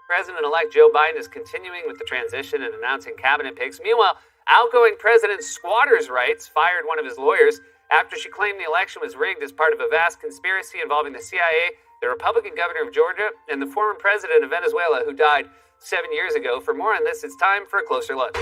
President-elect Joe Biden is continuing with the transition and announcing cabinet picks. Meanwhile, outgoing President Squatters' Rights fired one of his lawyers after she claimed the election was rigged as part of a vast conspiracy involving the CIA, the Republican governor of Georgia, and the former president of Venezuela, who died 7 years ago. For more on this, it's time for a closer look.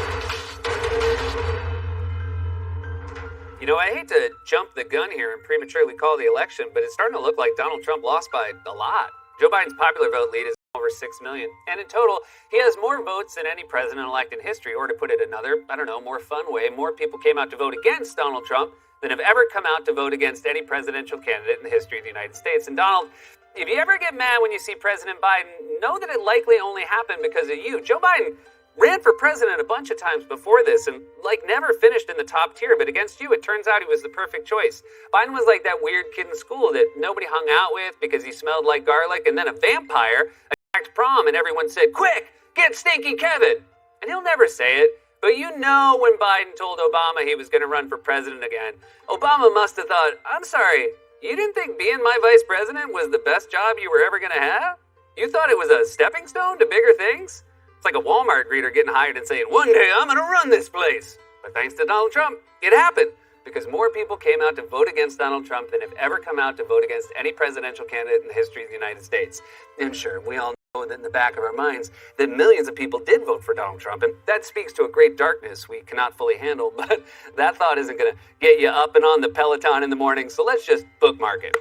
You know, I hate to jump the gun here and prematurely call the election, but it's starting to look like Donald Trump lost by a lot. Joe Biden's popular vote lead is over 6 million, and in total, he has more votes than any president-elect in history. Or to put it another, more fun way, more people came out to vote against Donald Trump than have ever come out to vote against any presidential candidate in the history of the United States. And Donald, if you ever get mad when you see President Biden, know that it likely only happened because of you. Joe Biden ran for president a bunch of times before this and never finished in the top tier, but against you, it turns out he was the perfect choice. Biden was like that weird kid in school that nobody hung out with because he smelled like garlic, and then a vampire attacked prom and everyone said, "Quick, get Stinky Kevin." And he'll never say it, but you know when Biden told Obama he was going to run for president again, Obama must have thought, "I'm sorry, you didn't think being my vice president was the best job you were ever going to have? You thought it was a stepping stone to bigger things?" It's like a Walmart greeter getting hired and saying, "One day I'm going to run this place." But thanks to Donald Trump, it happened because more people came out to vote against Donald Trump than have ever come out to vote against any presidential candidate in the history of the United States. And sure, we all know that in the back of our minds that millions of people did vote for Donald Trump, and that speaks to a great darkness we cannot fully handle, but that thought isn't going to get you up and on the Peloton in the morning, so let's just bookmark it.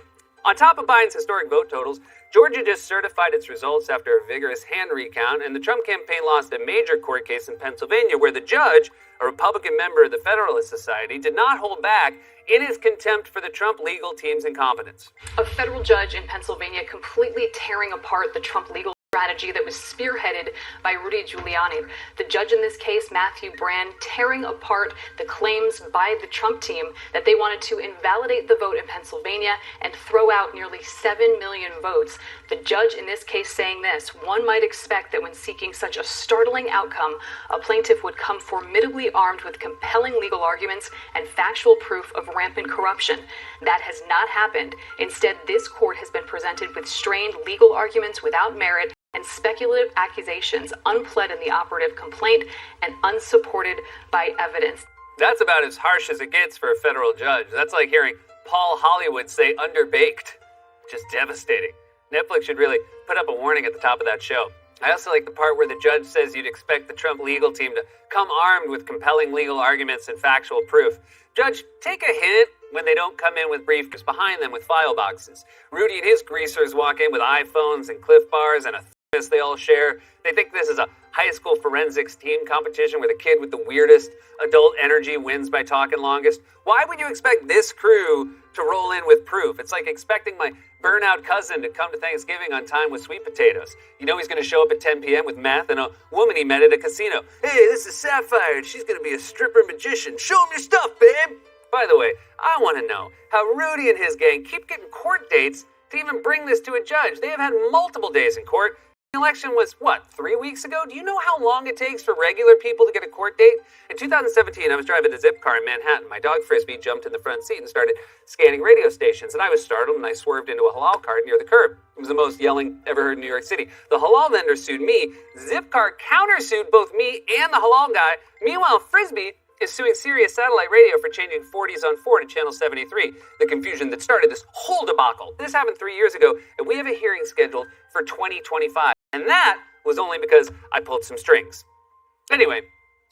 On top of Biden's historic vote totals, Georgia just certified its results after a vigorous hand recount, and the Trump campaign lost a major court case in Pennsylvania where the judge, a Republican member of the Federalist Society, did not hold back in his contempt for the Trump legal team's incompetence. A federal judge in Pennsylvania completely tearing apart the Trump legal strategy that was spearheaded by Rudy Giuliani. The judge in this case, Matthew Brand, tearing apart the claims by the Trump team that they wanted to invalidate the vote in Pennsylvania and throw out nearly 7 million votes. The judge in this case saying this: "One might expect that when seeking such a startling outcome, a plaintiff would come formidably armed with compelling legal arguments and factual proof of rampant corruption. That has not happened. Instead, this court has been presented with strained legal arguments without merit and speculative accusations unpled in the operative complaint and unsupported by evidence." That's about as harsh as it gets for a federal judge. That's like hearing Paul Hollywood say underbaked. Just devastating. Netflix should really put up a warning at the top of that show. I also like the part where the judge says you'd expect the Trump legal team to come armed with compelling legal arguments and factual proof. Judge, take a hint when they don't come in with briefcases behind them with file boxes. Rudy and his greasers walk in with iPhones and Cliff Bars and a they all share. They think this is a high school forensics team competition where the kid with the weirdest adult energy wins by talking longest. Why would you expect this crew to roll in with proof? It's like expecting my burnout cousin to come to Thanksgiving on time with sweet potatoes. You know he's going to show up at 10 p.m. with meth and a woman he met at a casino. "Hey, this is Sapphire, and she's going to be a stripper magician. Show him your stuff, babe." By the way, I want to know how Rudy and his gang keep getting court dates to even bring this to a judge. They have had multiple days in court. The election was, 3 weeks ago? Do you know how long it takes for regular people to get a court date? In 2017, I was driving a zip car in Manhattan. My dog Frisbee jumped in the front seat and started scanning radio stations, and I was startled, and I swerved into a halal cart near the curb. It was the most yelling ever heard in New York City. The halal vendor sued me. Zipcar countersued both me and the halal guy. Meanwhile, Frisbee is suing Sirius Satellite Radio for changing 40s on 4 to Channel 73, the confusion that started this whole debacle. This happened 3 years ago, and we have a hearing scheduled for 2025. And that was only because I pulled some strings. Anyway,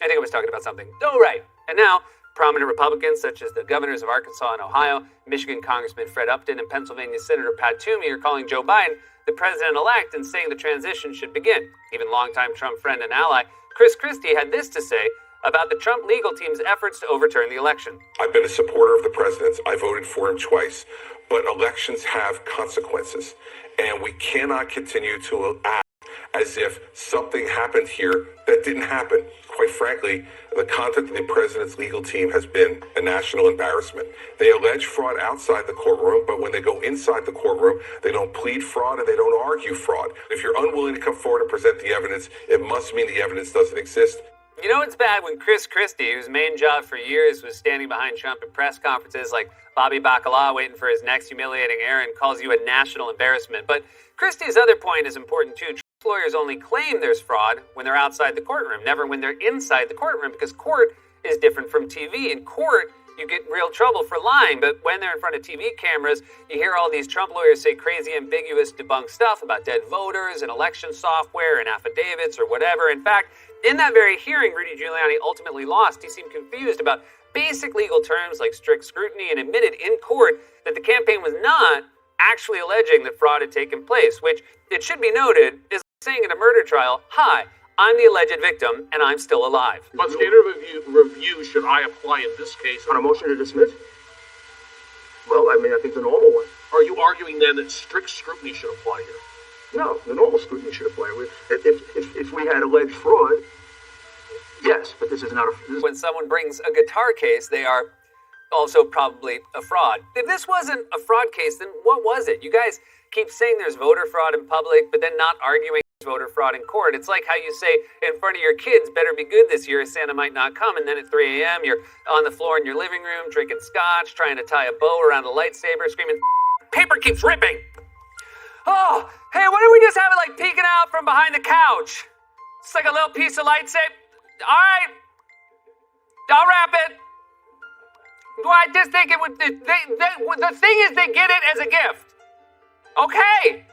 I think I was talking about something. Oh, right. And now, prominent Republicans such as the governors of Arkansas and Ohio, Michigan Congressman Fred Upton, and Pennsylvania Senator Pat Toomey are calling Joe Biden the president-elect and saying the transition should begin. Even longtime Trump friend and ally Chris Christie had this to say about the Trump legal team's efforts to overturn the election. "I've been a supporter of the president. I voted for him twice. But elections have consequences. And we cannot continue to act as if something happened here that didn't happen. Quite frankly, the conduct of the president's legal team has been a national embarrassment. They allege fraud outside the courtroom, but when they go inside the courtroom, they don't plead fraud and they don't argue fraud. If you're unwilling to come forward and present the evidence, it must mean the evidence doesn't exist." You know it's bad when Chris Christie, whose main job for years was standing behind Trump at press conferences like Bobby Bacala waiting for his next humiliating errand, calls you a national embarrassment. But Christie's other point is important too. lawyers only claim there's fraud when they're outside the courtroom, never when they're inside the courtroom, because court is different from TV. In court, you get in real trouble for lying, but when they're in front of TV cameras, you hear all these Trump lawyers say crazy, ambiguous, debunked stuff about dead voters and election software and affidavits or whatever. In fact, in that very hearing, Rudy Giuliani ultimately lost. He seemed confused about basic legal terms like strict scrutiny and admitted in court that the campaign was not actually alleging that fraud had taken place, which, it should be noted, is like saying in a murder trial, "Hi, I'm the alleged victim, and I'm still alive." What standard review should I apply in this case? On a motion to dismiss? Well, I mean, I think the normal one. Are you arguing then that strict scrutiny should apply here? No, the normal scrutiny should apply. If we had alleged fraud, yes, but this is not a... When someone brings a guitar case, they are also probably a fraud. If this wasn't a fraud case, then what was it? You guys keep saying there's voter fraud in public, but then not arguing voter fraud in court. It's like how you say in front of your kids, better be good this year, Santa might not come, and then at 3 a.m. you're on the floor in your living room drinking scotch, trying to tie a bow around a lightsaber, screaming, "Paper keeps ripping!" Oh, hey, why don't we just have it like peeking out from behind the couch? It's like a little piece of lightsaber. All right, I'll wrap it. Well, I just think it would, the thing is they get it as a gift. Okay.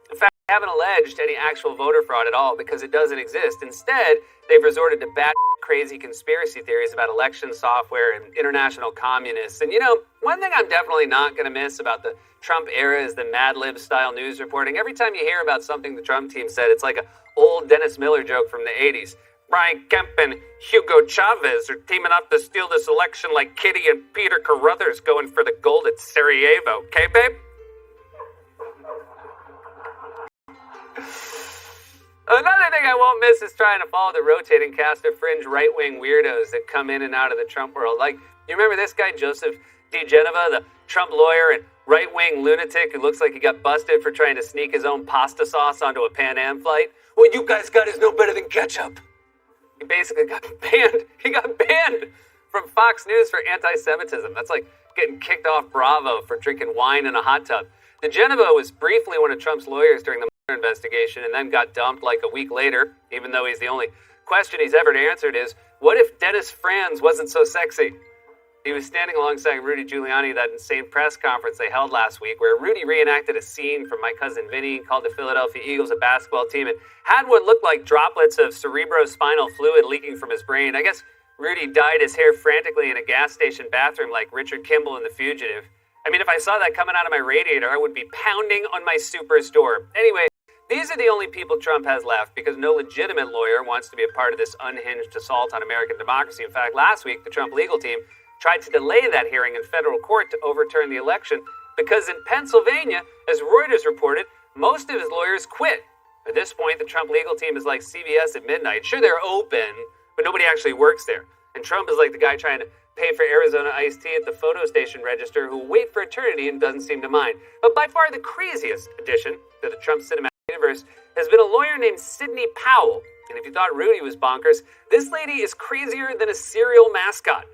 In fact, they haven't alleged any actual voter fraud at all because it doesn't exist. Instead, they've resorted to bat crazy conspiracy theories about election software and international communists. And you know, one thing I'm definitely not going to miss about the Trump era is the Mad Lib style news reporting. Every time you hear about something the Trump team said, it's like an old Dennis Miller joke from the 80s. Brian Kemp and Hugo Chavez are teaming up to steal this election like Kitty and Peter Carruthers going for the gold at Sarajevo. Okay, babe? Another thing I won't miss is trying to follow the rotating cast of fringe right-wing weirdos that come in and out of the Trump world. Like, you remember this guy, Joseph DeGenova, the Trump lawyer and right-wing lunatic who looks like he got busted for trying to sneak his own pasta sauce onto a Pan Am flight? What you guys got is no better than ketchup. He basically got banned. He got banned from Fox News for anti-Semitism. That's like getting kicked off Bravo for drinking wine in a hot tub. DeGenova was briefly one of Trump's lawyers during the Mueller investigation and then got dumped like a week later, even though he's the only question he's ever answered is, what if Dennis Franz wasn't so sexy? He was standing alongside Rudy Giuliani at that insane press conference they held last week where Rudy reenacted a scene from My Cousin Vinny, called the Philadelphia Eagles a basketball team, and had what looked like droplets of cerebrospinal fluid leaking from his brain. I guess Rudy dyed his hair frantically in a gas station bathroom like Richard Kimball in The Fugitive. I mean, if I saw that coming out of my radiator, I would be pounding on my super's door. Anyway, these are the only people Trump has left because no legitimate lawyer wants to be a part of this unhinged assault on American democracy. In fact, last week, the Trump legal team tried to delay that hearing in federal court to overturn the election because in Pennsylvania, as Reuters reported, most of his lawyers quit. At this point, the Trump legal team is like CVS at midnight. Sure, they're open, but nobody actually works there. And Trump is like the guy trying to pay for Arizona iced tea at the photo station register who will wait for eternity and doesn't seem to mind. But by far the craziest addition to the Trump cinematic universe has been a lawyer named Sidney Powell. And if you thought Rudy was bonkers, this lady is crazier than a cereal mascot.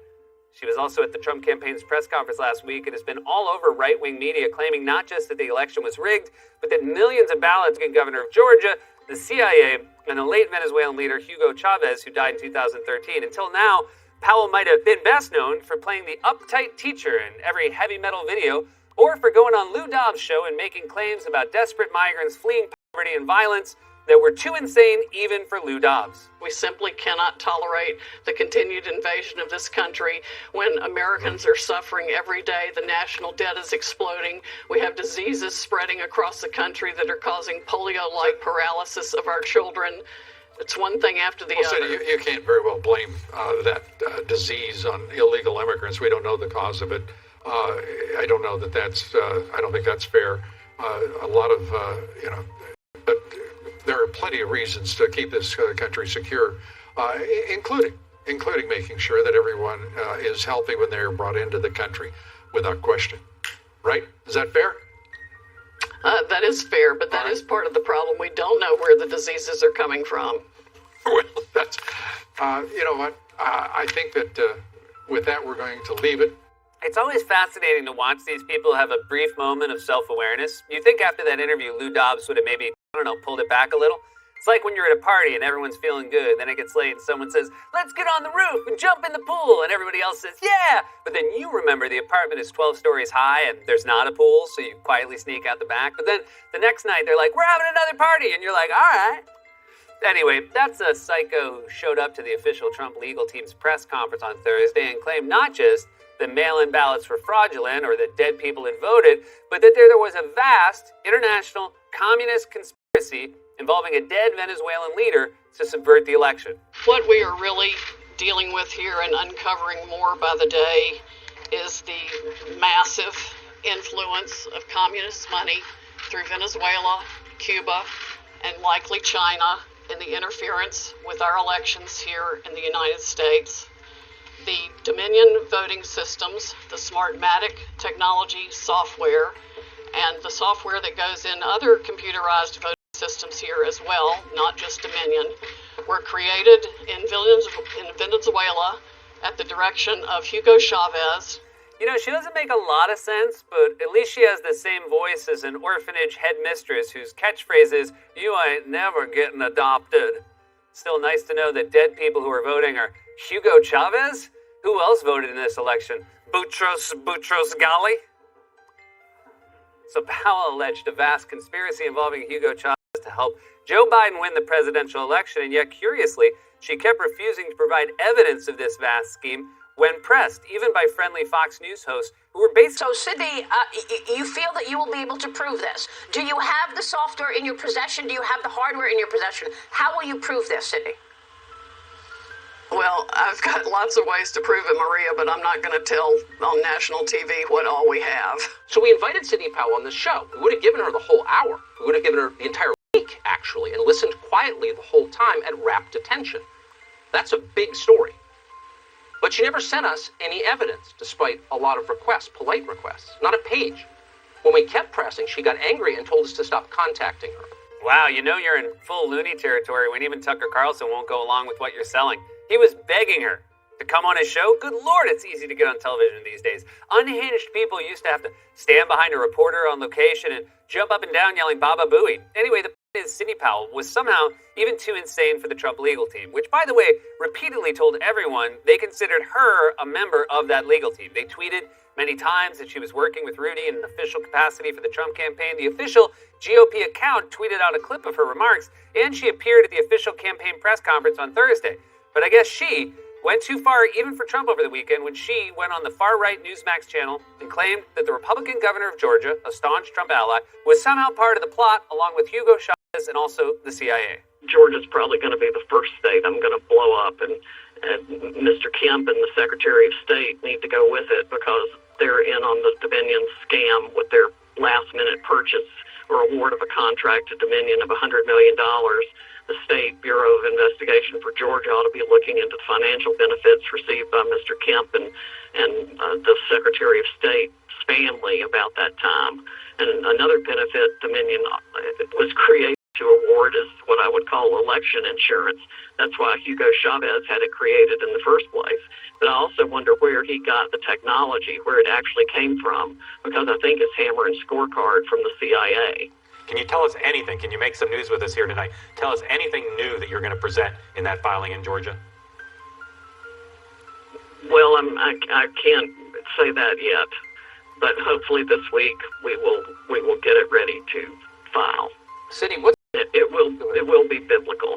She was also at the Trump campaign's press conference last week and has been all over right-wing media claiming not just that the election was rigged, but that millions of ballots against Governor of Georgia, the CIA, and the late Venezuelan leader Hugo Chavez, who died in 2013. Until now, Powell might have been best known for playing the uptight teacher in every heavy metal video, or for going on Lou Dobbs' show and making claims about desperate migrants fleeing poverty and violence that were too insane even for Lou Dobbs. We simply cannot tolerate the continued invasion of this country when Americans are suffering every day. The national debt is exploding. We have diseases spreading across the country that are causing polio-like paralysis of our children. It's one thing after the other. So you can't very well blame that disease on illegal immigrants. We don't know the cause of it. I don't know that that's, I don't think that's fair. A lot of, but there are plenty of reasons to keep this country secure, including making sure that everyone is healthy when they're brought into the country, without question. Right? Is that fair? That is fair, but that is part of the problem. We don't know where the diseases are coming from. Well, that's, you know what? I think that with that, we're going to leave it. It's always fascinating to watch these people have a brief moment of self-awareness. You think after that interview, Lou Dobbs would have maybe I don't know, pulled it back a little. It's like when you're at a party and everyone's feeling good, then it gets late and someone says, let's get on the roof and jump in the pool, and everybody else says, yeah! But then you remember the apartment is 12 stories high and there's not a pool, so you quietly sneak out the back. But then the next night they're like, we're having another party, and you're like, all right. Anyway, that's a psycho who showed up to the official Trump legal team's press conference on Thursday and claimed not just that mail-in ballots were fraudulent or that dead people had voted, but that there was a vast international communist conspiracy involving a dead Venezuelan leader to subvert the election. What we are really dealing with here and uncovering more by the day is the massive influence of communist money through Venezuela, Cuba, and likely China in the interference with our elections here in the United States. The Dominion voting systems, the Smartmatic technology software, and the software that goes in other computerized voting systems here as well, not just Dominion, were created in Venezuela at the direction of Hugo Chavez. You know, she doesn't make a lot of sense, but at least she has the same voice as an orphanage headmistress whose catchphrase is, you ain't never getting adopted. Still nice to know that dead people who are voting are Hugo Chavez? Who else voted in this election? Boutros Ghali? So Powell alleged a vast conspiracy involving Hugo Chavez to help Joe Biden win the presidential election, and yet curiously, she kept refusing to provide evidence of this vast scheme when pressed, even by friendly Fox News hosts who were basically... So, Sidney, you feel that you will be able to prove this. Do you have the software in your possession? Do you have the hardware in your possession? How will you prove this, Sidney? Well, I've got lots of ways to prove it, Maria, but I'm not going to tell on national TV what all we have. So we invited Sidney Powell on this show. We would have given her the whole hour. We would have given her the entire week, actually, and listened quietly the whole time at rapt attention. That's a big story. But she never sent us any evidence, despite a lot of requests, polite requests. Not a page. When we kept pressing, she got angry and told us to stop contacting her. Wow, you know you're in full loony territory when even Tucker Carlson won't go along with what you're selling. He was begging her to come on his show. Good Lord, it's easy to get on television these days. Unhinged people used to have to stand behind a reporter on location and jump up and down yelling Baba Booey. Anyway, the point is Sidney Powell was somehow even too insane for the Trump legal team, which, by the way, repeatedly told everyone they considered her a member of that legal team. They tweeted many times that she was working with Rudy in an official capacity for the Trump campaign. The official GOP account tweeted out a clip of her remarks, and she appeared at the official campaign press conference on Thursday. But I guess she went too far even for Trump over the weekend when she went on the far-right Newsmax channel and claimed that the Republican governor of Georgia, a staunch Trump ally, was somehow part of the plot along with Hugo Chavez and also the CIA. Georgia's probably going to be the first state I'm going to blow up, and Mr. Kemp and the Secretary of State need to go with it because they're in on the Dominion scam with their last-minute purchase or award of a contract to Dominion of $100 million. The State Bureau of Investigation for Georgia ought to be looking into the financial benefits received by Mr. Kemp and the Secretary of State's family about that time. And another benefit Dominion was created to award is what I would call election insurance. That's why Hugo Chavez had it created in the first place. But I also wonder where he got the technology, where it actually came from, because I think it's hammer and scorecard from the CIA. Can you tell us anything? Can you make some news with us here tonight? Tell us anything new that you're going to present in that filing in Georgia. Well, I can't say that yet, but hopefully this week we will get it ready to file. Sidney, what? It will be biblical.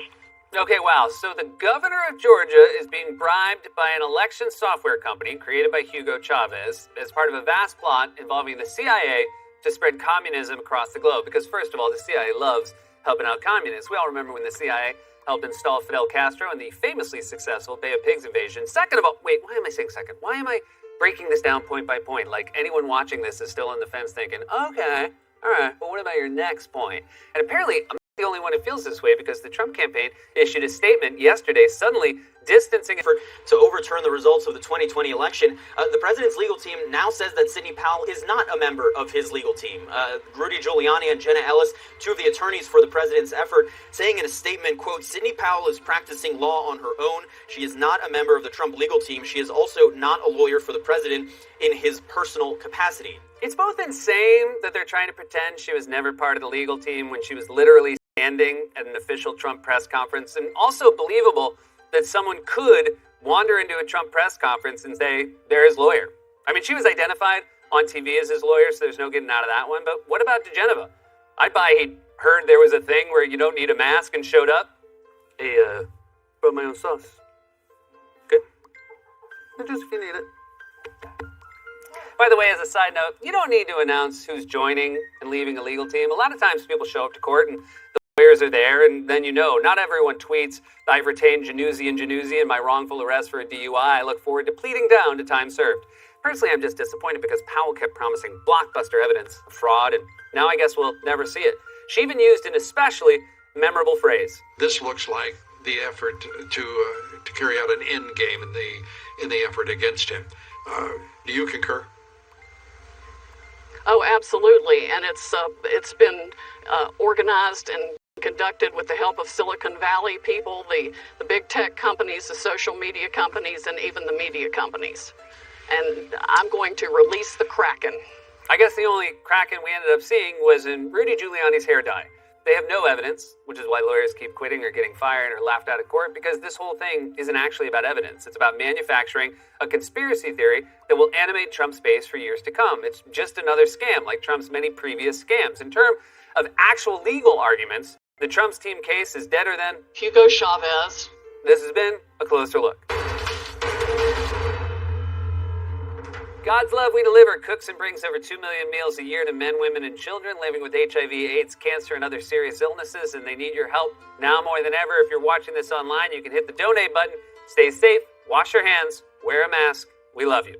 Okay, wow. So the governor of Georgia is being bribed by an election software company created by Hugo Chavez as part of a vast plot involving the CIA to spread communism across the globe. Because first of all, the CIA loves helping out communists. We all remember when the CIA helped install Fidel Castro in the famously successful Bay of Pigs invasion. Second of all, wait, why am I saying second? Why am I breaking this down point by point? Like anyone watching this is still on the fence thinking, okay, all right, but what about your next point? And apparently, I'm not the only one who feels this way because the Trump campaign issued a statement yesterday suddenly distancing to overturn the results of the 2020 election. The president's legal team now says that Sidney Powell is not a member of his legal team. Rudy Giuliani and Jenna Ellis, two of the attorneys for the president's effort, saying in a statement, quote, Sidney Powell is practicing law on her own. She is not a member of the Trump legal team. She is also not a lawyer for the president in his personal capacity. It's both insane that they're trying to pretend she was never part of the legal team when she was literally standing at an official Trump press conference, and also believable that someone could wander into a Trump press conference and say they're his lawyer. I mean, she was identified on TV as his lawyer, so there's no getting out of that one. But what about DeGeneva? I'd buy he heard there was a thing where you don't need a mask and showed up. Hey, brought my own sauce. Good? Just if you need it. By the way, as a side note, you don't need to announce who's joining and leaving a legal team. A lot of times people show up to court and the lawyers are there, and then you know. Not everyone tweets, I've retained Januzzi in my wrongful arrest for a DUI. I look forward to pleading down to time served. Personally, I'm just disappointed because Powell kept promising blockbuster evidence of fraud, and now I guess we'll never see it. She even used an especially memorable phrase. This looks like the effort to carry out an end game in the effort against him. Do you concur? Oh, absolutely, and it's been organized and conducted with the help of Silicon Valley people, the big tech companies, the social media companies, and even the media companies. And I'm going to release the Kraken. I guess the only Kraken we ended up seeing was in Rudy Giuliani's hair dye. They have no evidence, which is why lawyers keep quitting or getting fired or laughed out of court, because this whole thing isn't actually about evidence. It's about manufacturing a conspiracy theory that will animate Trump's base for years to come. It's just another scam, like Trump's many previous scams. In terms of actual legal arguments, the Trump's team case is deader than Hugo Chavez. This has been a closer look. God's love we deliver cooks and brings over 2 million meals a year to men, women, and children living with HIV, AIDS, cancer, and other serious illnesses, and they need your help now more than ever. If you're watching this online, you can hit the donate button. Stay safe, wash your hands, wear a mask. We love you.